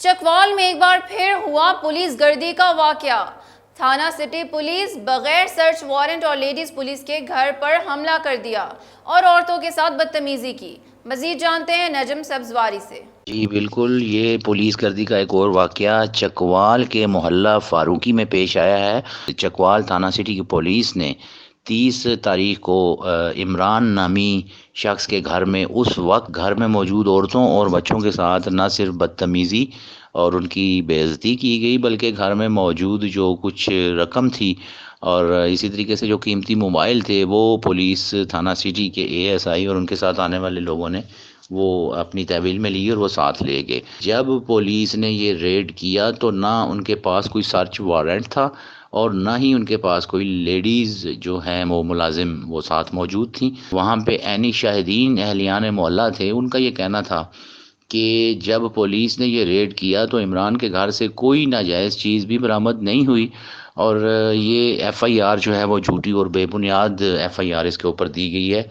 چکوال میں ایک بار پھر ہوا پولیس گردی کا واقعہ۔ تھانہ سٹی پولیس بغیر سرچ وارنٹ اور لیڈیز پولیس کے گھر پر حملہ کر دیا اور عورتوں کے ساتھ بدتمیزی کی۔ مزید جانتے ہیں نجم سبزواری سے۔ جی بالکل، یہ پولیس گردی کا ایک اور واقعہ چکوال کے محلہ فاروقی میں پیش آیا ہے۔ چکوال تھانہ سٹی کی پولیس نے 30 تاریخ کو عمران نامی شخص کے گھر میں اس وقت گھر میں موجود عورتوں اور بچوں کے ساتھ نہ صرف بدتمیزی اور ان کی بے عزتی کی گئی، بلکہ گھر میں موجود جو کچھ رقم تھی اور اسی طریقے سے جو قیمتی موبائل تھے وہ پولیس تھانہ سٹی کے ASI اور ان کے ساتھ آنے والے لوگوں نے وہ اپنی تحویل میں لی اور وہ ساتھ لے گئے۔ جب پولیس نے یہ ریڈ کیا تو نہ ان کے پاس کوئی سرچ وارنٹ تھا اور نہ ہی ان کے پاس کوئی لیڈیز جو ہیں وہ ملازم وہ ساتھ موجود تھیں۔ وہاں پہ عینی شاہدین اہلیان محلہ تھے، ان کا یہ کہنا تھا کہ جب پولیس نے یہ ریڈ کیا تو عمران کے گھر سے کوئی ناجائز چیز بھی برآمد نہیں ہوئی اور یہ FIR جو ہے وہ جھوٹی اور بے بنیاد FIR اس کے اوپر دی گئی ہے۔